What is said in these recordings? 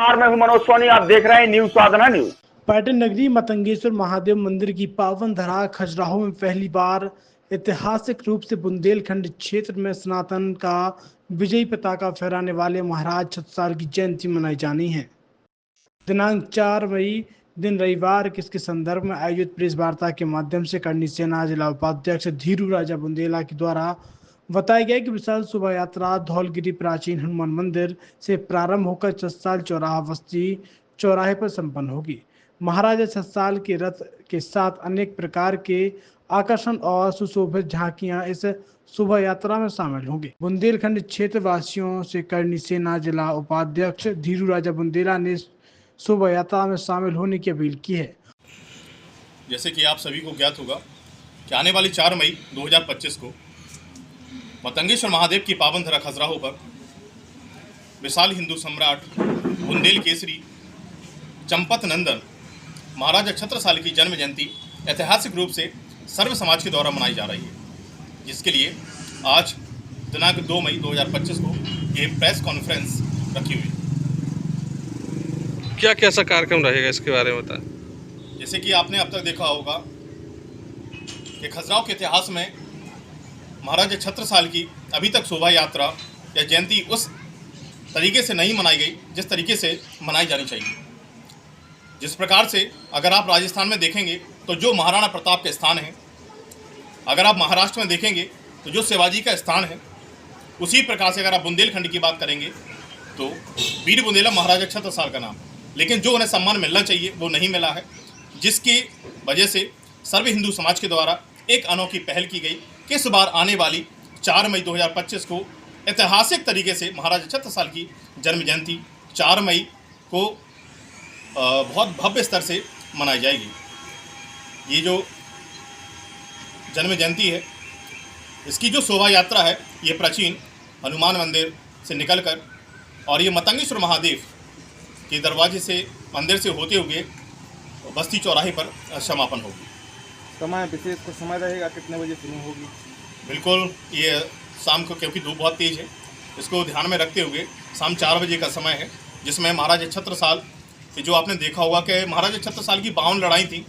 मैं हूं मनोज सोनी, आप देख रहे हैं न्यूज साधना न्यूज। पर्यटन नगरी मतंगेश्वर महादेव मंदिर की पावन धरा खजुराहो में पहली बार ऐतिहासिक रूप से बुंदेलखंड क्षेत्र में सनातन का विजयी पताका फहराने वाले महाराज छत्रसाल की जयंती मनाई जानी है। दिनांक 4 मई दिन रविवार इसके संदर्भ में आयोजित प्रेस वार्ता के माध्यम से करनी सेना जिला उपाध्यक्ष धीरू राजा बुंदेला के द्वारा बताया गया कि विशाल शोभा यात्रा धौलगिरी प्राचीन हनुमान मंदिर से प्रारंभ होकर छत्रसाल चौराहा बस्ती चौराहे पर संपन्न होगी। महाराजा छत्रसाल के रथ के साथ अनेक प्रकार के आकर्षण और सुशोभित झांकियां इस शोभा यात्रा में शामिल होंगी। बुंदेलखंड क्षेत्र वासियों से करनी सेना जिला उपाध्यक्ष धीरू राजा बुंदेला ने शोभा यात्रा में शामिल होने की अपील की है। जैसे कि आप सभी को ज्ञात होगा कि आने वाली 4 मई 2025 को मतंगेश्वर महादेव की पावन धरा खजुराहो पर विशाल हिंदू सम्राट बुंदेल केसरी चंपत नंदन महाराजा छत्रसाल की जन्म जयंती ऐतिहासिक रूप से सर्व समाज के द्वारा मनाई जा रही है, जिसके लिए आज दिनांक 2 मई 2025 को ये प्रेस कॉन्फ्रेंस रखी हुई है। क्या कैसा कार्यक्रम रहेगा, इसके बारे में बताएं। जैसे कि आपने अब तक देखा होगा कि खजुराहो के इतिहास में महाराजा छत्रसाल की अभी तक शोभा यात्रा या जयंती उस तरीके से नहीं मनाई गई जिस तरीके से मनाई जानी चाहिए। जिस प्रकार से अगर आप राजस्थान में देखेंगे तो जो महाराणा प्रताप के स्थान है, अगर आप महाराष्ट्र में देखेंगे तो जो शिवाजी का स्थान है, उसी प्रकार से अगर आप बुंदेलखंड की बात करेंगे तो वीर बुंदेला महाराजा छत्रसाल का नाम, लेकिन जो उन्हें सम्मान मिलना चाहिए वो नहीं मिला है, जिसकी वजह से सर्व हिंदू समाज के द्वारा एक अनोखी पहल की गई कि इस बार आने वाली 4 मई 2025 को ऐतिहासिक तरीके से महाराजा छत्रसाल की जन्म जयंती 4 मई को बहुत भव्य स्तर से मनाई जाएगी। ये जो जन्म जयंती है, इसकी जो शोभा यात्रा है, ये प्राचीन हनुमान मंदिर से निकलकर और ये मतंगेश्वर महादेव के दरवाजे से मंदिर से होते हुए बस्ती चौराहे पर समापन होगी। समय विशेष को समय रहेगा, कितने बजे शुरू होगी? बिल्कुल, ये शाम को, क्योंकि धूप बहुत तेज़ है, इसको ध्यान में रखते हुए शाम 4 बजे का समय है, जिसमें महाराजा छत्रसाल की जो आपने देखा होगा कि महाराजा छत्रसाल की 52 लड़ाई थी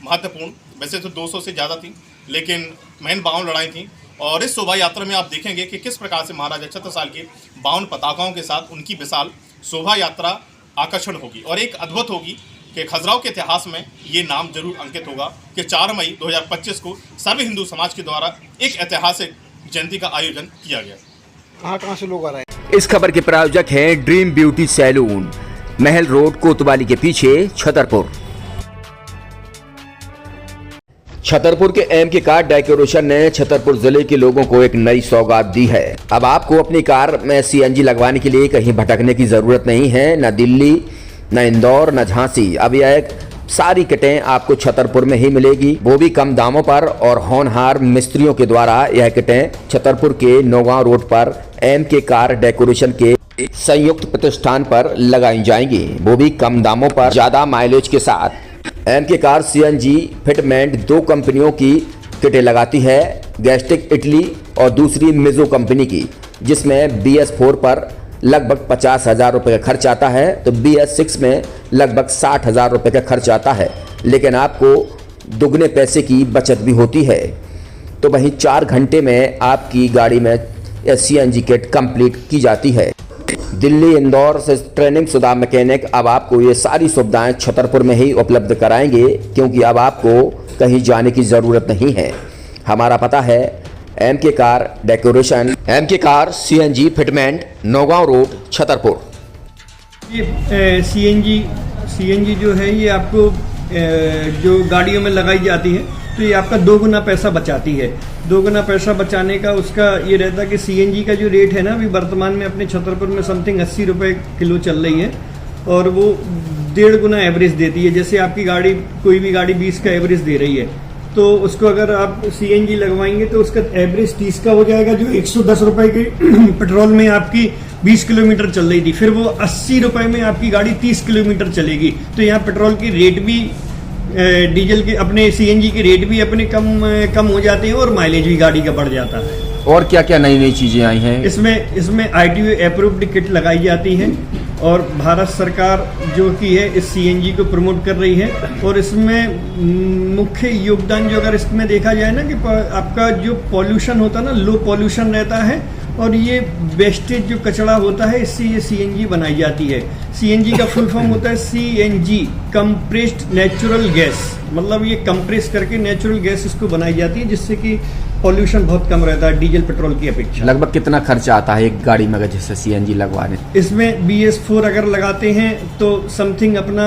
महत्वपूर्ण, वैसे तो 200 से ज़्यादा थी, लेकिन मेन 52 लड़ाई थी। और इस शोभा यात्रा में आप देखेंगे कि किस प्रकार से महाराजा छत्रसाल के 52 पताकाओं के साथ उनकी विशाल शोभा यात्रा आकर्षण होगी और एक अद्भुत होगी कि खजुराहो के इतिहास में ये नाम जरूर अंकित होगा कि 4 मई 2025 को सर्व हिंदू समाज के द्वारा एक ऐतिहासिक जयंती का आयोजन किया गया। कहाँ से लोग आ रहे हैं? इस खबर के प्रायोजक हैं ड्रीम ब्यूटी सैलून, महल रोड कोतवाली के पीछे, छतरपुर। छतरपुर के एमके कार डेकोरेशन ने छतरपुर जिले के लोगों को एक नई सौगात दी है। अब आपको अपनी कार में सीएनजी लगवाने के लिए कहीं भटकने की जरूरत नहीं है, न दिल्ली, न इंदौर, न झांसी। अब यह सारी किटें आपको छतरपुर में ही मिलेगी, वो भी कम दामों पर और होनहार मिस्त्रियों के द्वारा। यह किटें छतरपुर के नौगांव रोड पर एमके कार डेकोरेशन के संयुक्त प्रतिष्ठान पर लगाई जाएंगी, वो भी कम दामों पर, ज्यादा माइलेज के साथ। एमके कार सीएनजी फिटमेंट 2 कंपनियों की किटें लगाती है, गैस्टिक इटली और दूसरी मिजो कंपनी की, जिसमें BS4 पर लगभग 50,000 रुपये का खर्च आता है, तो BS6 में लगभग 60,000 रुपये का खर्च आता है, लेकिन आपको दुगने पैसे की बचत भी होती है। तो वहीं 4 घंटे में आपकी गाड़ी में CNG किट कंप्लीट की जाती है। दिल्ली, इंदौर से ट्रेनिंग शुदा मैकेनिक अब आपको ये सारी सुविधाएं छतरपुर में ही उपलब्ध कराएंगे, क्योंकि अब आपको कहीं जाने की ज़रूरत नहीं है। हमारा पता है MK car decoration, MK car CNG fitment, Naugaon road, Chhatarpur. ये सीएनजी जो है ये आपको जो गाड़ियों में लगाई जाती है, तो ये आपका 2 गुना पैसा बचाती है। 2 गुना पैसा बचाने का उसका ये रहता है कि सीएनजी का जो रेट है ना, अभी वर्तमान में अपने छतरपुर में समथिंग 80 रुपये किलो चल रही है, और वो 1.5 गुना एवरेज देती है। जैसे आपकी गाड़ी, कोई भी गाड़ी 20 का एवरेज दे रही है, तो उसको अगर आप सीएनजी लगवाएंगे तो उसका एवरेज 30 का हो जाएगा, जो 110 रुपये के पेट्रोल में आपकी 20 किलोमीटर चल रही थी, फिर वो 80 रुपये में आपकी गाड़ी 30 किलोमीटर चलेगी। तो यहाँ पेट्रोल की रेट भी, डीजल के, अपने सीएनजी के रेट भी अपने कम हो जाते हैं और माइलेज भी गाड़ी का बढ़ जाता है। और क्या क्या नई नई चीजें आई हैं? इसमें ITO अप्रूव्ड किट लगाई जाती है और भारत सरकार जो की है इस CNG को प्रमोट कर रही है। और इसमें मुख्य योगदान जो अगर इसमें देखा जाए ना कि आपका जो पॉल्यूशन होता है ना, लो पॉल्यूशन रहता है और ये वेस्टेज जो कचरा होता है इससे ये CNG बनाई जाती है। CNG का फुल फॉर्म होता है CNG, कंप्रेस्ड नेचुरल गैस, मतलब ये कंप्रेस करके नेचुरल गैस इसको बनाई जाती है जिससे कि पॉल्यूशन बहुत कम रहता है डीजल पेट्रोल की अपेक्षा। लगभग कितना खर्चा आता है एक गाड़ी में अगर जैसे CNG लगवाने? इसमें BS4 अगर लगाते हैं तो समथिंग अपना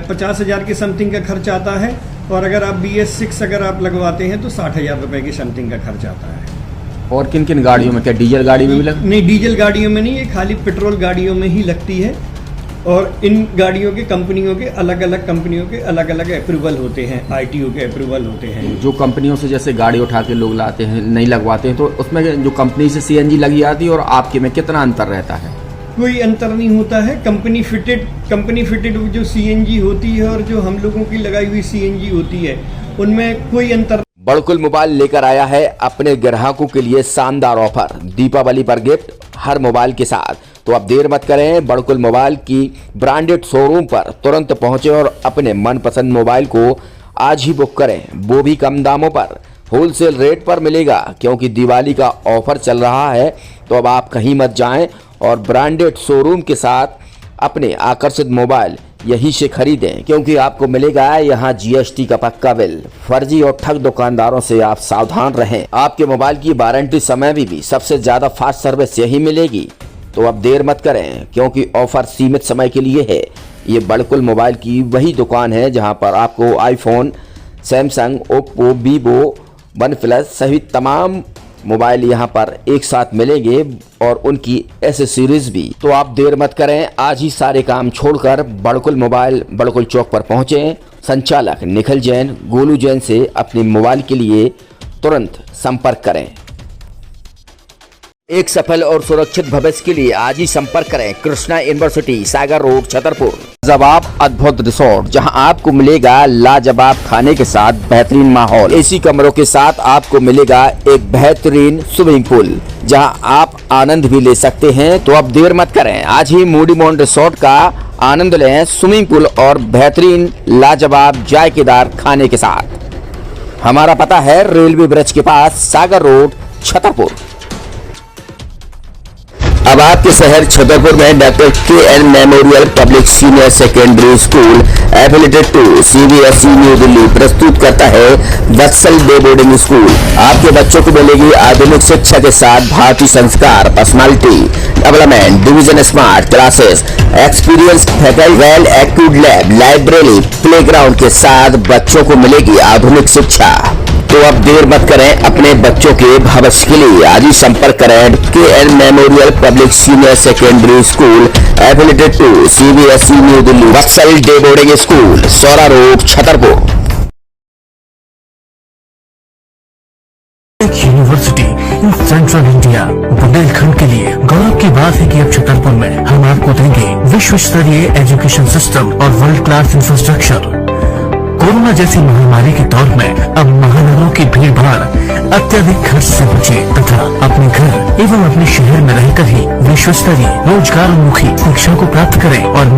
50,000 के समथिंग का खर्च आता है और अगर आप BS6 अगर आप लगवाते हैं तो 60,000 रुपए की समथिंग का खर्च आता है। और किन किन गाड़ियों में, क्या डीजल गाड़ी में भी नहीं, डीजल गाड़ियों में नहीं, ये खाली पेट्रोल गाड़ियों में ही लगती है। और इन गाड़ियों के कंपनियों के अलग अलग कंपनियों के अलग अलग अप्रूवल होते हैं, ITO के अप्रूवल होते हैं। जो कंपनियों से जैसे गाड़ी उठा के लोग लाते हैं, नहीं लगवाते हैं, तो उसमें जो कंपनी से CNG लगी आती है और आपके में कितना अंतर रहता है? कोई अंतर नहीं होता है। कंपनी फिटेड जो CNG होती है और जो हम लोगों की लगाई हुई CNG होती है उनमें कोई अंतर। बड़कुल मोबाइल लेकर आया है अपने ग्राहकों के लिए शानदार ऑफर, दीपावली पर गिफ्ट हर मोबाइल के साथ। तो अब देर मत करें, बड़कुल मोबाइल की ब्रांडेड शोरूम पर तुरंत पहुंचे और अपने मनपसंद मोबाइल को आज ही बुक करें, वो भी कम दामों पर, होलसेल रेट पर मिलेगा। क्योंकि दिवाली का ऑफर चल रहा है तो अब आप कहीं मत जाएं और ब्रांडेड शोरूम के साथ अपने आकर्षित मोबाइल यहीं से खरीदें, क्योंकि आपको मिलेगा यहाँ GST का पक्का बिल। फर्जी और ठग दुकानदारों से आप सावधान रहें। आपके मोबाइल की वारंटी समय में भी सबसे ज्यादा फास्ट सर्विस यही मिलेगी। तो अब देर मत करें, क्योंकि ऑफर सीमित समय के लिए है। ये बड़कुल मोबाइल की वही दुकान है जहां पर आपको iPhone, Samsung, Oppo, Vivo, OnePlus सहित तमाम मोबाइल यहां पर एक साथ मिलेंगे और उनकी एसेसरीज भी। तो आप देर मत करें, आज ही सारे काम छोड़कर बड़कुल मोबाइल बड़कुल चौक पर पहुंचें। संचालक निखिल जैन, गोलू जैन से अपने मोबाइल के लिए तुरंत संपर्क करें। एक सफल और सुरक्षित भविष्य के लिए आज ही संपर्क करें कृष्णा यूनिवर्सिटी, सागर रोड, छतरपुर। लाजवाब अद्भुत रिसोर्ट, जहां आपको मिलेगा लाजवाब खाने के साथ बेहतरीन माहौल, AC कमरों के साथ आपको मिलेगा एक बेहतरीन स्विमिंग पूल, जहां आप आनंद भी ले सकते हैं। तो अब देर मत करें, आज ही मूडीमोन रिसोर्ट का आनंद लें, स्विमिंग पूल और बेहतरीन लाजवाब जायकेदार खाने के साथ। हमारा पता है रेलवे ब्रिज के पास, सागर रोड, छतरपुर। अब आपके शहर छतरपुर में doctor KN memorial public senior secondary school affiliated to CBSE New Delhi प्रस्तुत करता है वत्सल डे बोर्डिंग स्कूल। आपके बच्चों को मिलेगी आधुनिक शिक्षा के साथ भारतीय संस्कार, personality development, division smart classes, experience faculty, well equipped lab, library, playground के साथ बच्चों को मिलेगी आधुनिक शिक्षा। तो अब देर मत करें, अपने बच्चों के भविष्य के लिए आज ही संपर्क करें KN memorial public senior secondary school affiliated to CBSE New Delhi, Vatsal day boarding school, Saura road, Chhatarpur. University in Central India, Bundelkhand के लिए गौरव की बात है कि अब छतरपुर में हम आपको देंगे विश्व स्तरीय एजुकेशन सिस्टम और वर्ल्ड क्लास इंफ्रास्ट्रक्चर। कोरोना जैसी महामारी के दौर में अब महानगरों की भीड़ भाड़ अत्यधिक खर्च से बचे तथा अपने घर एवं अपने शहर में रहकर ही विश्व स्तरीय रोजगार उन्मुखी शिक्षा को प्राप्त करें और